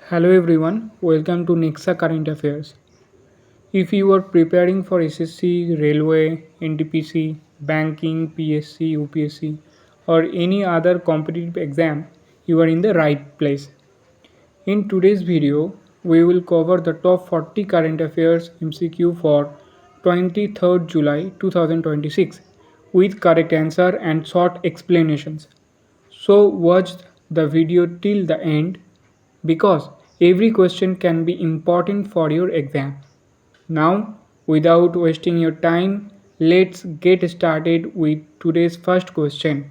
Hello everyone, welcome to Nexa Current Affairs. If you are preparing for SSC, Railway, NTPC, Banking, PSC, UPSC, or any other competitive exam, you are in the right place. In today's video, we will cover the top 40 current affairs MCQ for 23rd July 2026 with correct answer and short explanations. So watch the video till the end because every question can be important for your exam. Now, without wasting your time, let's get started with today's first question.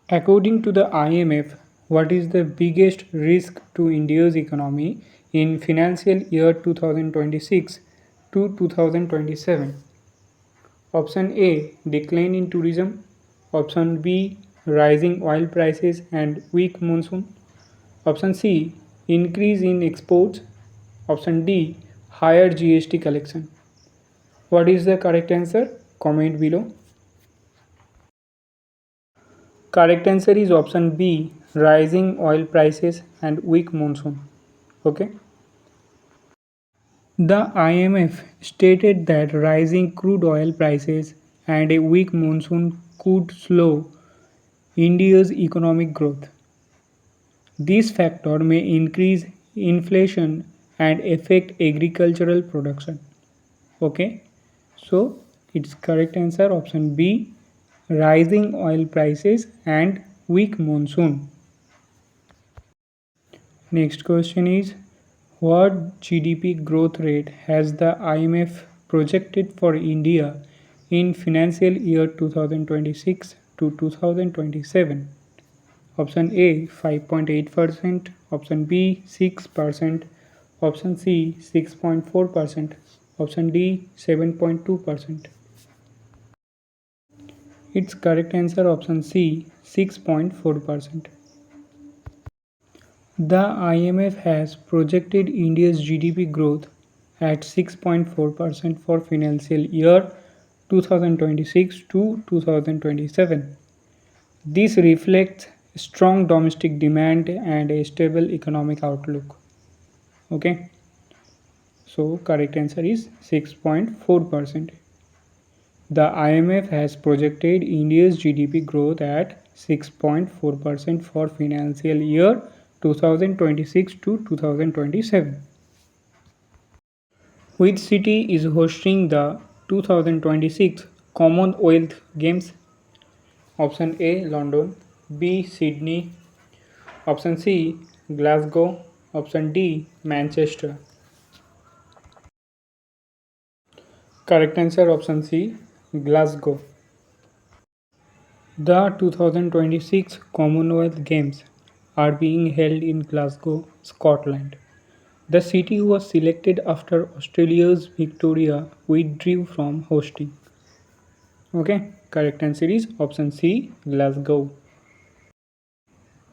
According to the IMF, what is the biggest risk to India's economy in financial year 2026 to 2027? Option A, decline in tourism. Option B, rising oil prices and weak monsoon. Option C, increase in exports. Option D, higher GST collection. What is the correct answer? Comment below. Correct answer is option B, rising oil prices and weak monsoon. Okay. The IMF stated that rising crude oil prices and a weak monsoon could slow India's economic growth. This factor may increase inflation and affect agricultural production. Okay, so its correct answer option B, rising oil prices and weak monsoon. Next question is, what GDP growth rate has the IMF projected for India in financial year 2026 to 2027? Option A 5.8%, option B 6%, option C 6.4%, option D 7.2%. Its correct answer option C 6.4%. The IMF has projected India's GDP growth at 6.4% for financial year 2026 to 2027. This reflects strong domestic demand and a stable economic outlook. Okay, so correct answer is 6.4%. The IMF has projected India's GDP growth at 6.4% for financial year 2026 to 2027. Which city is hosting the 2026 Commonwealth Games? Option A London, B Sydney, option C Glasgow, option D Manchester. Correct answer option C Glasgow. The 2026 Commonwealth Games are being held in Glasgow, Scotland. The city was selected after Australia's Victoria withdrew from hosting. Okay, correct answer is option C Glasgow.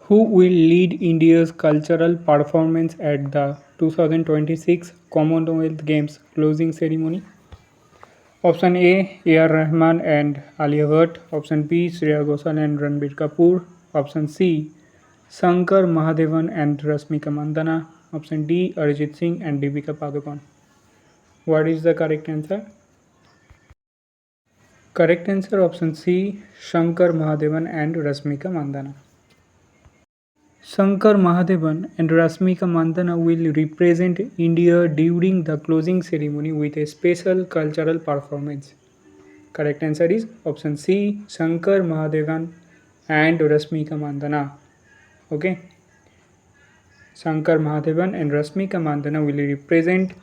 Who will lead India's cultural performance at the 2026 Commonwealth Games closing ceremony? Option A Rahman and Alia Bhatt. Option B Shreya Ghoshal and Ranbir Kapoor. Option C Shankar Mahadevan and Rashmika Mandana. Option D Arijit Singh and Deepika Padukone. What is the correct answer? Correct answer option C Shankar Mahadevan and Rashmika Mandana. Shankar Mahadevan and Rashmika Mandana will represent India during the closing ceremony with a special cultural performance. Correct answer is option C Shankar Mahadevan and Rashmika Mandana. Okay. Shankar Mahadevan and Rashmika Mandana will represent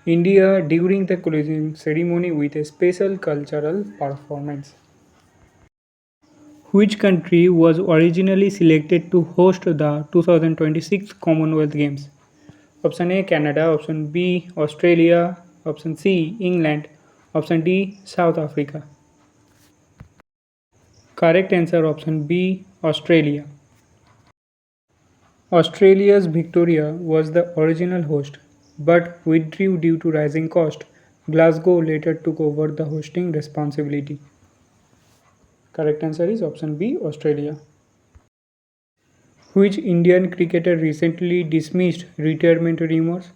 India during the closing ceremony with a special cultural performance. Which country was originally selected to host the 2026 Commonwealth Games? Option A Canada, option B Australia, option C England, option D South Africa. Correct answer option B Australia. Australia's Victoria was the original host but withdrew due to rising cost. Glasgow later took over the hosting responsibility. Correct answer is option B Australia. Which Indian cricketer recently dismissed retirement rumors?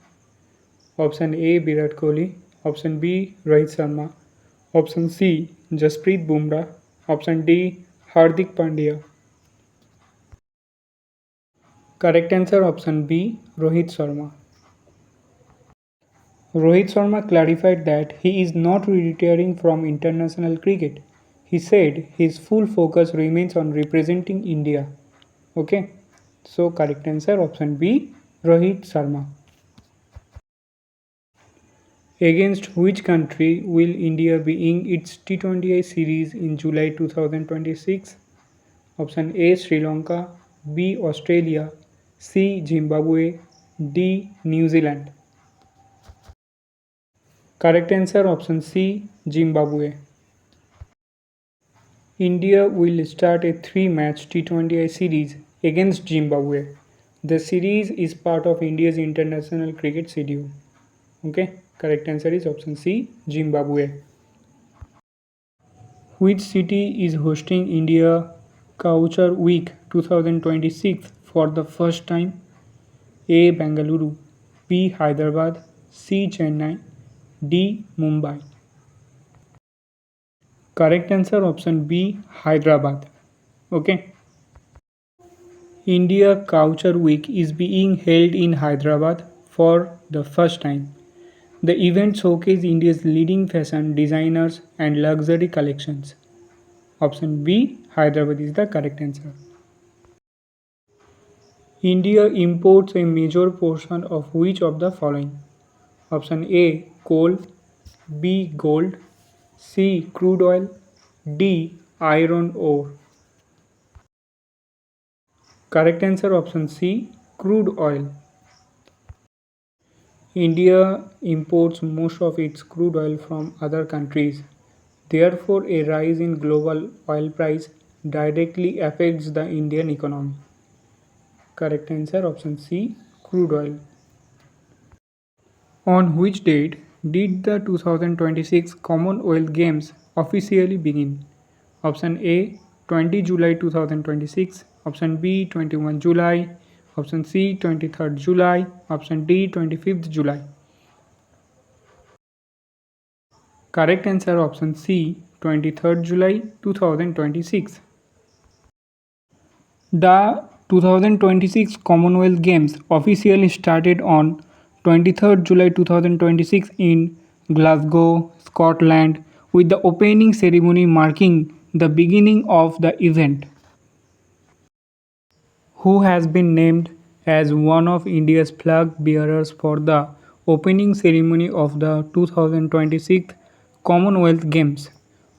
Option A Virat Kohli, option B Rohit Sharma, option C Jasprit Bumrah, option D Hardik Pandya. Correct answer option B Rohit Sharma. Rohit Sharma clarified that he is not retiring from international cricket. He said his full focus remains on representing India. Okay, so correct answer option B Rohit Sharma. Against which country will India be in its T20I series in July 2026? Option A Sri Lanka, B Australia, C Zimbabwe, D New Zealand. Correct answer option C Zimbabwe. India will start a three-match T20I series against Zimbabwe. The series is part of India's international cricket schedule. Okay, correct answer is option C Zimbabwe. Which city is hosting India Culture Week 2026 for the first time? A. Bengaluru, B. Hyderabad, C. Chennai, D. Mumbai. Correct answer option B. Hyderabad. Okay. India Culture Week is being held in Hyderabad for the first time. The event showcases India's leading fashion designers and luxury collections. Option B. Hyderabad is the correct answer. India imports a major portion of which of the following? Option A coal, B gold, C crude oil, D iron ore. Correct answer option C crude oil. India imports most of its crude oil from other countries. Therefore, a rise in global oil price directly affects the Indian economy. Correct answer option C crude oil. On which date did the 2026 Commonwealth Games officially begin? Option A 20 July 2026, option B 21 July, option C 23rd July, option D 25th July. Correct answer option C 23rd July 2026. The 2026 Commonwealth Games officially started on 23rd July 2026 in Glasgow, Scotland, with the opening ceremony marking the beginning of the event. Who has been named as one of India's flag bearers for the opening ceremony of the 2026 Commonwealth Games?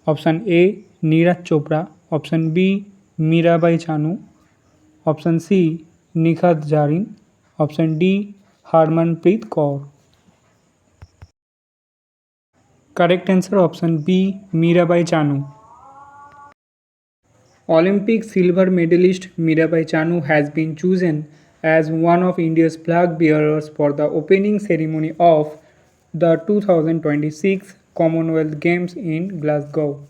Option A Neeraj Chopra, option B Mirabai Chanu, option C Nikhat Jarin, option D Harmanpreet Kaur. Correct answer option B Mirabai Chanu. Olympic silver medalist Mirabai Chanu has been chosen as one of India's flag bearers for the opening ceremony of the 2026 Commonwealth Games in Glasgow.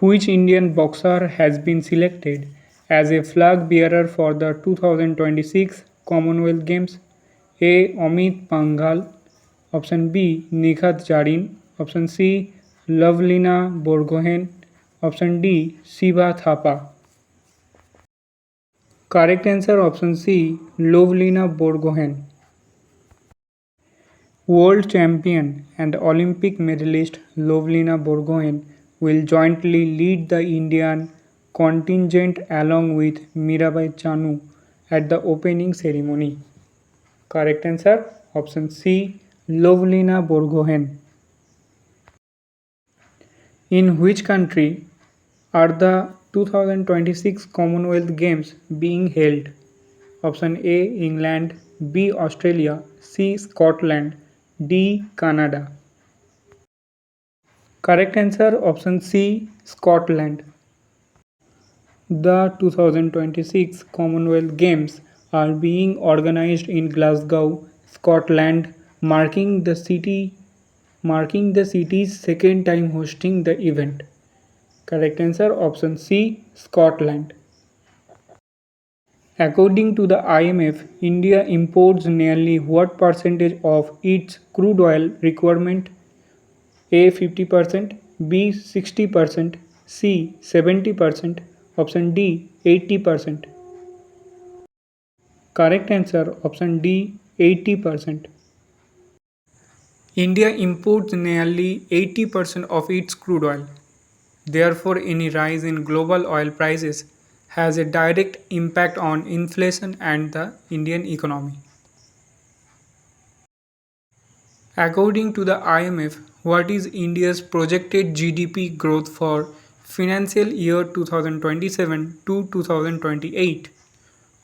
Which Indian boxer has been selected as a flag bearer for the 2026 Commonwealth Games? A. Amit Panghal, option B. Nikhat Jarin, option C. Lovelina Borgohain, option D. Shiva Thapa. Correct answer option C. Lovelina Borgohain. World champion and Olympic medalist Lovelina Borgohain will jointly lead the Indian contingent along with Mirabai Chanu at the opening ceremony. Correct answer option C. Lovelina Borgohain. In which country are the 2026 Commonwealth Games being held? Option A England, B Australia, C Scotland, D Canada. Correct answer option C Scotland. The 2026 Commonwealth Games are being organized in Glasgow, Scotland, marking the city's second time hosting the event. Correct answer option C Scotland. According to the IMF, India imports nearly what percentage of its crude oil requirement? A 50%, B 60%, C 70%, option D 80%. Correct answer option D 80%. India imports nearly 80% of its crude oil. Therefore, any rise in global oil prices has a direct impact on inflation and the Indian economy. According to the IMF, what is India's projected GDP growth for financial year 2027 to 2028?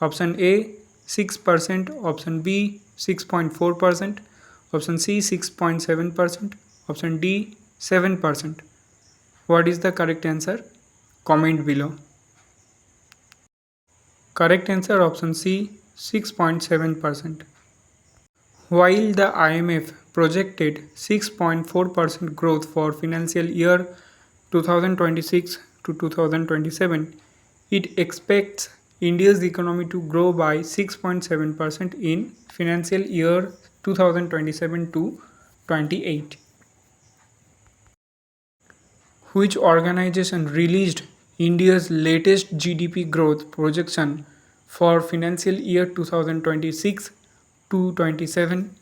Option A 6%, option B 6.4%, option C 6.7%, option D 7%. What is the correct answer? Comment below. Correct answer option C 6.7%. While the IMF projected 6.4% growth for financial year 2026 to 2027, it expects India's economy to grow by 6.7% in financial year 2027 to 28. Which organization released India's latest GDP growth projection for financial year 2026 to 27?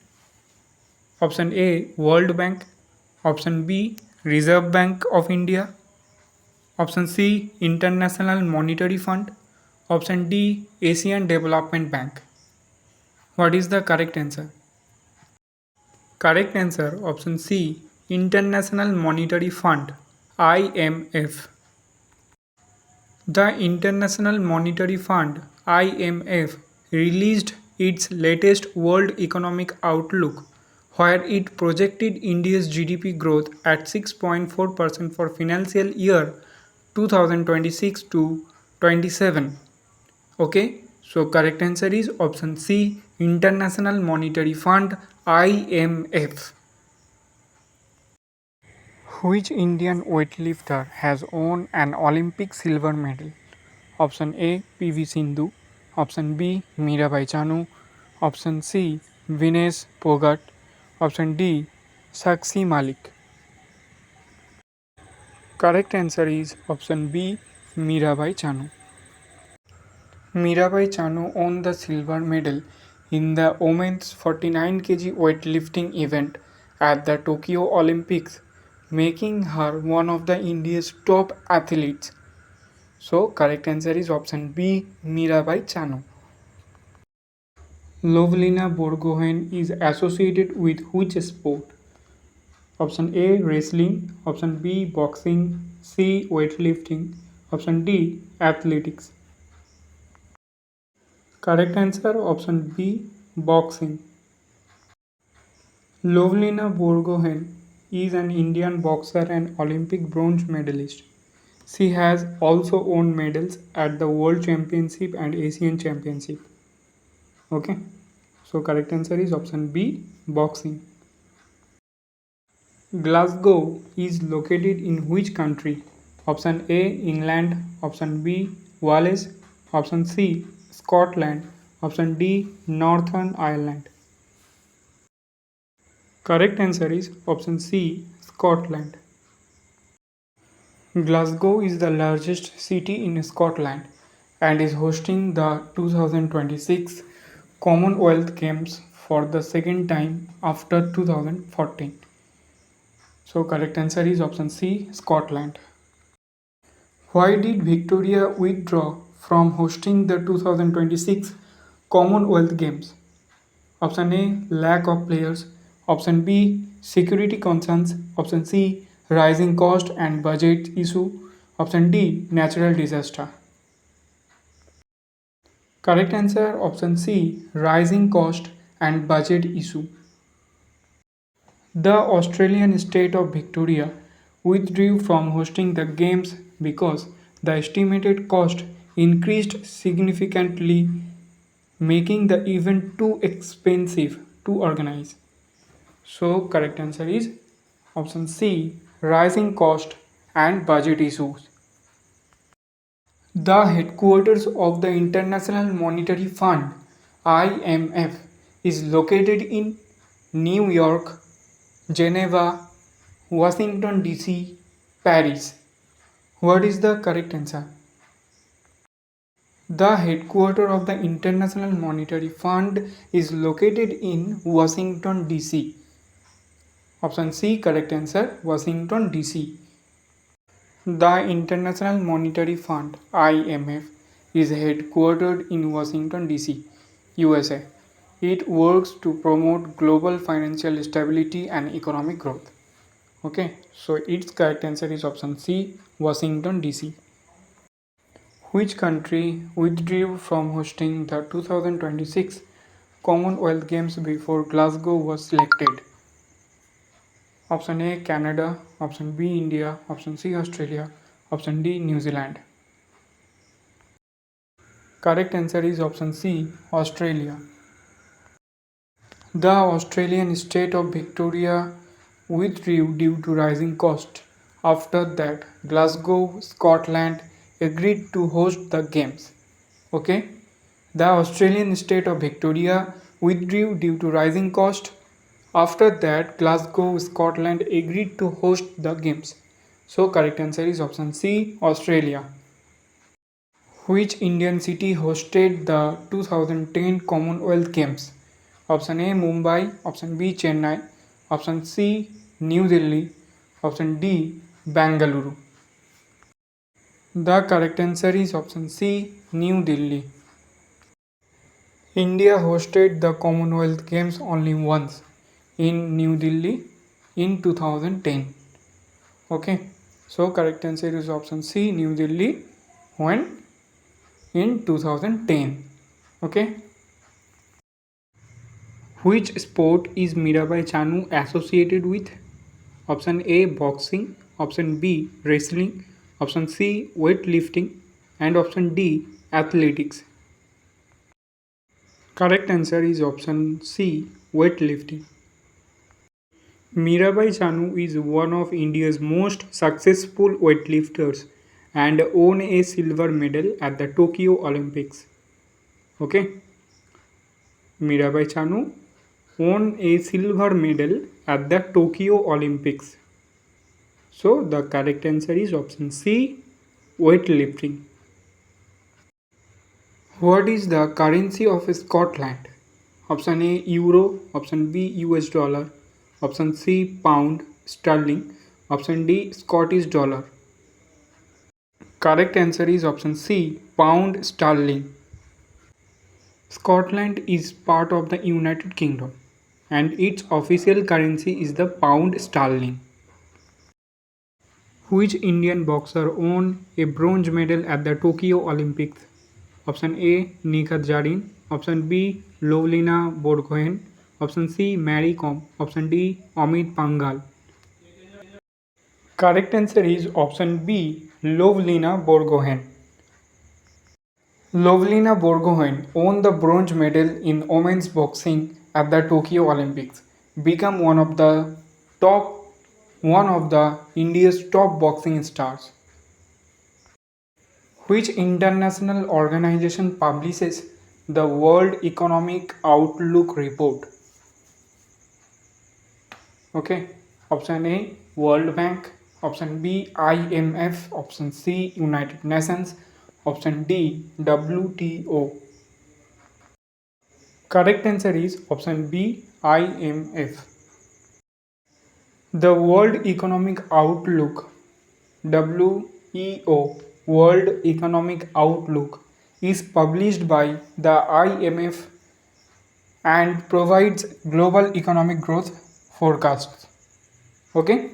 Option A World Bank, option B Reserve Bank of India, option C International Monetary Fund, option D Asian Development Bank. What is the correct answer? Correct answer option C International Monetary Fund, IMF. The International Monetary Fund (IMF) released its latest World Economic Outlook, where it projected India's GDP growth at 6.4% for financial year 2026 to 27. Okay, so correct answer is option C International Monetary Fund (IMF). Which Indian weightlifter has won an Olympic silver medal? Option A PV Sindhu, option B Mirabai Chanu, option C Vinesh Phogat, option D Sakshi Malik. Correct answer is option B Mirabai Chanu. Mirabai Chanu won the silver medal in the women's 49 kg weightlifting event at the Tokyo Olympics, making her one of the India's top athletes. So correct answer is option B Mirabai Chanu. Lovelina Borgohain is associated with which sport? Option A wrestling, option B boxing, C weightlifting, option D athletics. Correct answer option B boxing. Lovelina Borgohain is an Indian boxer and Olympic bronze medalist. She has also won medals at the World Championship and Asian Championship. Okay, so correct answer is option B boxing. Glasgow is located in which country? Option A England, option B Wales, option C Scotland, option D Northern Ireland. Correct answer is option C Scotland. Glasgow is the largest city in Scotland and is hosting the 2026 Commonwealth Games for the second time after 2014. So correct answer is option C Scotland. Why did Victoria withdraw from hosting the 2026 Commonwealth Games? Option A lack of players, option B security concerns, option C rising cost and budget issue, option D natural disaster. Correct answer option C rising cost and budget issue. The Australian state of Victoria withdrew from hosting the games because the estimated cost increased significantly, making the event too expensive to organize. So correct answer is option C rising cost and budget issues. The headquarters of the International Monetary Fund (IMF) is located in New York, Geneva, Washington DC, Paris. What is the correct answer? The headquarters of the International Monetary Fund is located in Washington DC. Option C, correct answer, Washington DC. The International Monetary Fund (IMF) is headquartered in Washington DC, USA. It works to promote global financial stability and economic growth. Okay, so its correct answer is option C, Washington DC. Which country withdrew from hosting the 2026 Commonwealth Games before Glasgow was selected? Option A, Canada. Option B, India. Option C, Australia. Option D, New Zealand. Correct answer is option C, Australia. The Australian state of Victoria withdrew due to rising costs. After that, Glasgow, Scotland agreed to host the games. Okay? The Australian state of Victoria withdrew due to rising costs. After that, Glasgow, Scotland agreed to host the games. So correct answer is option C, Australia. Which Indian city hosted the 2010 Commonwealth Games? Option A, Mumbai. Option B, Chennai. Option C, New Delhi. Option D, Bangalore. The correct answer is option C, New Delhi. India hosted the Commonwealth Games only once, in New Delhi in 2010. Okay, so correct answer is option C, New Delhi, when in 2010. Okay. Which sport is Mirabai Chanu associated with? Option A, boxing. Option B, wrestling. Option C, weightlifting. And option D, athletics. Correct answer is option C, weightlifting. Mirabai Chanu is one of India's most successful weightlifters and won a silver medal at the Tokyo Olympics. Okay. Mirabai Chanu won a silver medal at the Tokyo Olympics. So the correct answer is option C, weightlifting. What is the currency of Scotland? Option A, Euro. Option B, US dollar. Option C, pound sterling. Option D, Scottish dollar. Correct answer is option C, pound sterling. Scotland is part of the United Kingdom and its official currency is the pound sterling. Which Indian boxer won a bronze medal at the Tokyo Olympics? Option A, Nikhat Jarin. Option B, Lovlina Borgohain. Option C, Mary Kom. Option D, Amit Pangal. Correct answer is option B, Lovlina Borgohain. Lovlina Borgohain won the bronze medal in women's boxing at the Tokyo Olympics, become one of the India's top boxing stars. Which international organization publishes the World Economic Outlook report? Okay, option A, World Bank. Option B, IMF. Option C, United Nations. Option D, WTO. Correct answer is option B, IMF. The World Economic Outlook, WEO, World Economic Outlook, is published by the IMF and provides global economic growth forecasts. Okay,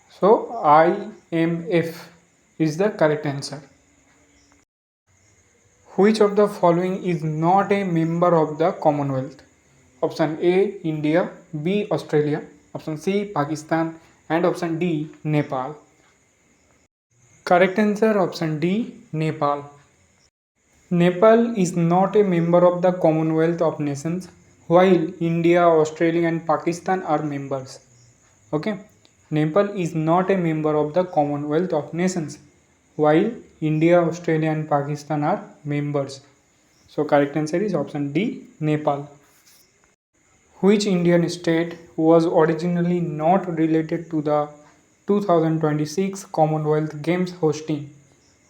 so IMF is the correct answer. Which of the following is not a member of the Commonwealth? Option A, India. B, Australia. Option C, Pakistan. And option D, Nepal. Correct answer option D, Nepal. Nepal is not a member of the Commonwealth of Nations, while India, Australia and Pakistan are members. Okay, Nepal is not a member of the Commonwealth of Nations, while India, Australia, and Pakistan are members. So correct answer is option D, Nepal. Which Indian state was originally not related to the 2026 Commonwealth Games hosting?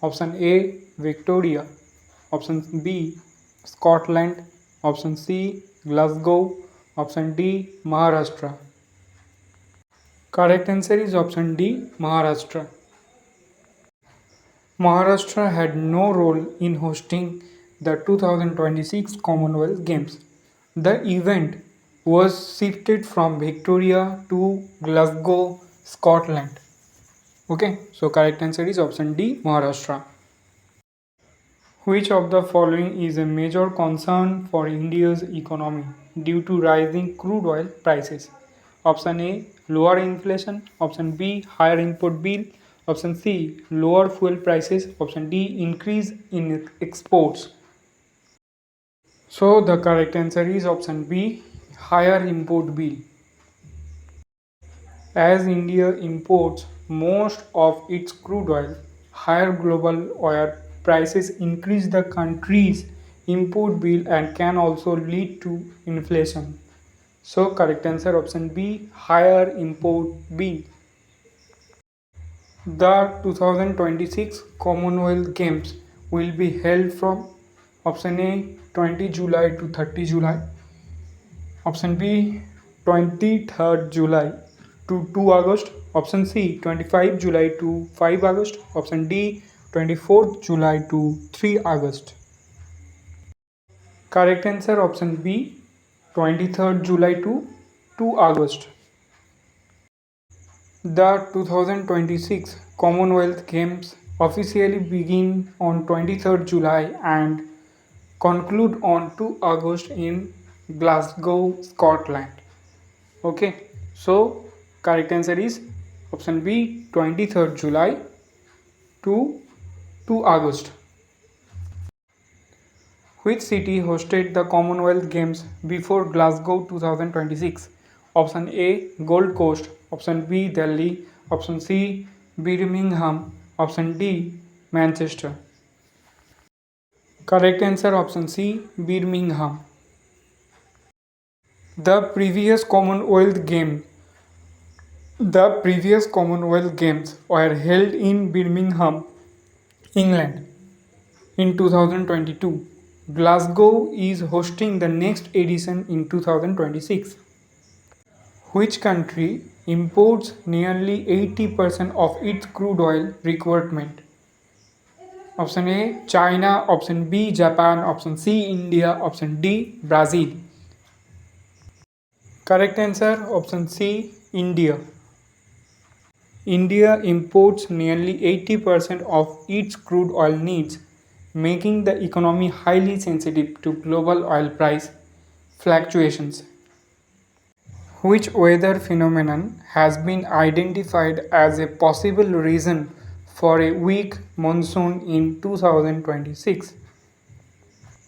Option A, Victoria. Option B, Scotland. Option C, Glasgow. Option D, Maharashtra. Correct answer is option D, Maharashtra. Maharashtra had no role in hosting the 2026 Commonwealth Games. The event was shifted from Victoria to Glasgow, Scotland. Okay, so correct answer is option D, Maharashtra. Which of the following is a major concern for India's economy due to rising crude oil prices? Option A, lower inflation. Option B, higher import bill. Option C, lower fuel prices. Option D, increase in exports. So the correct answer is option B, higher import bill. As India imports most of its crude oil, higher global oil prices increase the country's import bill and can also lead to inflation. So correct answer option B, higher import bill. The 2026 Commonwealth Games will be held from option A 20 July to 30 July, option B 23rd July to 2 August, option C 25 July to 5 August, option D 24th July to 3 August. Correct answer option B 23rd July to 2 August. The 2026 Commonwealth Games officially begin on 23rd July and conclude on 2 August in Glasgow, Scotland. Okay, so correct answer is option B 23rd July to 2 August. Which city hosted the Commonwealth Games before Glasgow 2026? Option A, Gold Coast. Option B, Delhi. Option C, Birmingham. Option D, Manchester. Correct answer option C, Birmingham. The previous Commonwealth Games were held in Birmingham, England in 2022. Glasgow is hosting the next edition in 2026. Which country imports nearly 80% of its crude oil requirement? Option A, China. Option B, Japan. Option C, India. Option D, Brazil. Correct answer option C, India. India imports nearly 80% of its crude oil needs, making the economy highly sensitive to global oil price fluctuations. Which weather phenomenon has been identified as a possible reason for a weak monsoon in 2026?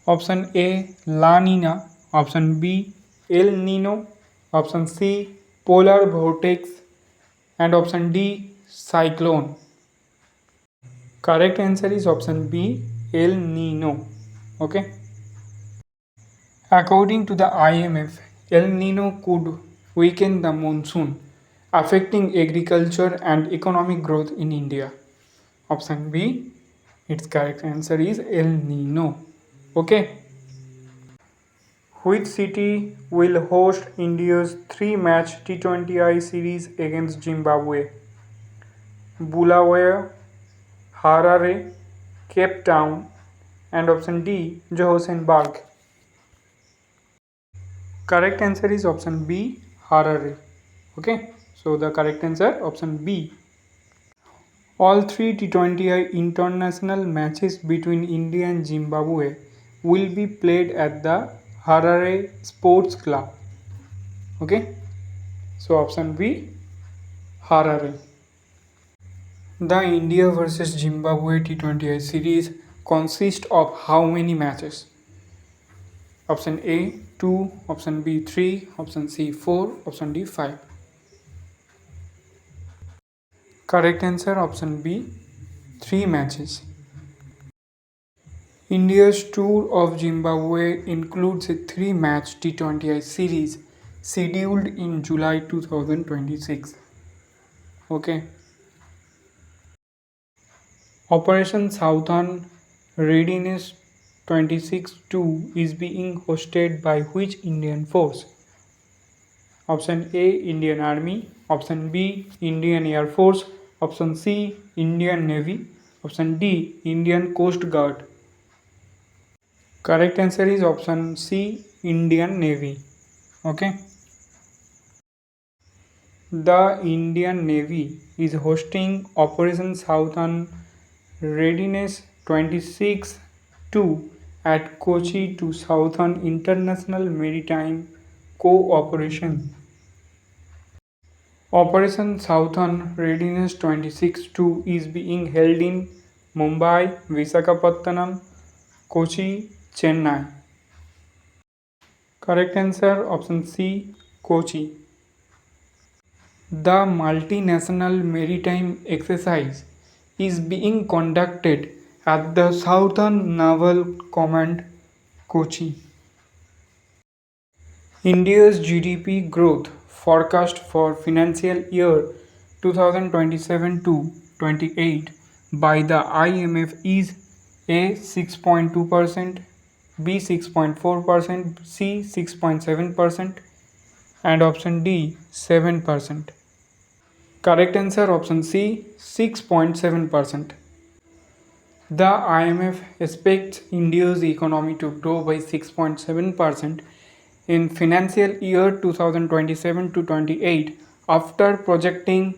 Option A, La Nina. Option B, El Nino. Option C, Polar Vortex. And option D, Cyclone. Correct answer is option B, El Nino. Okay. According to the IMF, El Nino could weaken the monsoon, affecting agriculture and economic growth in India. Option B, its correct answer is El Nino. Okay. Which city will host India's 3-match T20I series against Zimbabwe? Bulawayo, Harare, Cape Town, and option D, Johannesburg. Correct answer is option B, Harare. Okay, so the correct answer option B. All three T20I international matches between India and Zimbabwe will be played at the Harare Sports Club. Okay, so option B, Harare. The India versus Zimbabwe T20I series consists of how many matches? Option A 2, option B 3, option C 4, option D 5. Correct answer option B 3 matches. India's tour of Zimbabwe includes a three-match T20I series scheduled in July 2026. Okay. Operation Southern Readiness 26-2 is being hosted by which Indian force? Option A, Indian Army. Option B, Indian Air Force. Option C, Indian Navy. Option D, Indian Coast Guard. Correct answer is option C, Indian Navy. Okay. The Indian Navy is hosting Operation Southern Readiness 26-2 at Kochi to Southern International Maritime Cooperation. Operation Southern Readiness 26-2 is being held in Mumbai, Visakhapatnam, Kochi, Chennai. Correct answer option C, Kochi. The multinational maritime exercise is being conducted at the Southern Naval Command, Kochi. India's GDP growth forecast for financial year 2027 to 28 by the IMF is A 6.2%, B 6.4%, C 6.7%, and option D 7%. Correct answer option C 6.7%. The IMF expects India's economy to grow by 6.7% in financial year 2027 to 28 after projecting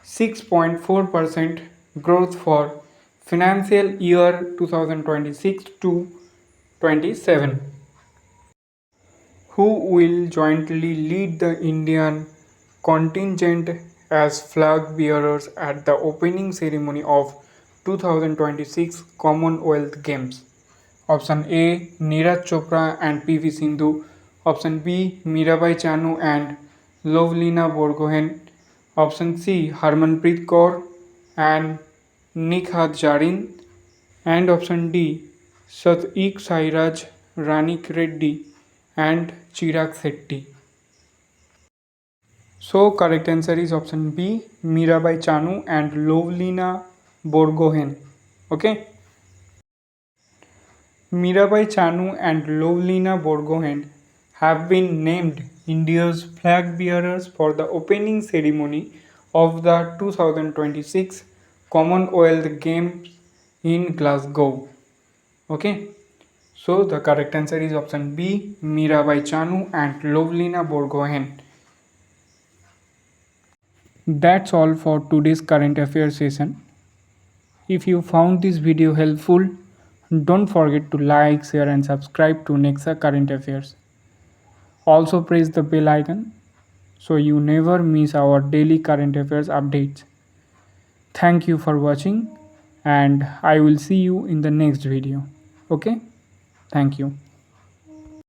6.4% growth for financial year 2026 to 27. Who will jointly lead the Indian contingent as flag bearers at the opening ceremony of 2026 Commonwealth Games? Option A, Neeraj Chopra and PV Sindhu. Option B, Mirabai Chanu and Lovlina Borgohain. Option C, Harmanpreet Kaur and Nikhat Jarin. And option D, Satyik Sairaj, Ranik Reddy and Chirag Shetty. So correct answer is option B, Mirabai Chanu and Lovlina Borgohain. Okay. Mirabai Chanu and Lovlina Borgohain have been named India's flag bearers for the opening ceremony of the 2026 Commonwealth Games in Glasgow. Okay. So the correct answer is option B, Mirabai Chanu and Lovlina Borgohain. That's all for today's current affairs session. If you found this video helpful, don't forget to like, share and subscribe to Nexa Current Affairs. Also press the bell icon so you never miss our daily current affairs updates. Thank you for watching and I will see you in the next video. Okay? Thank you.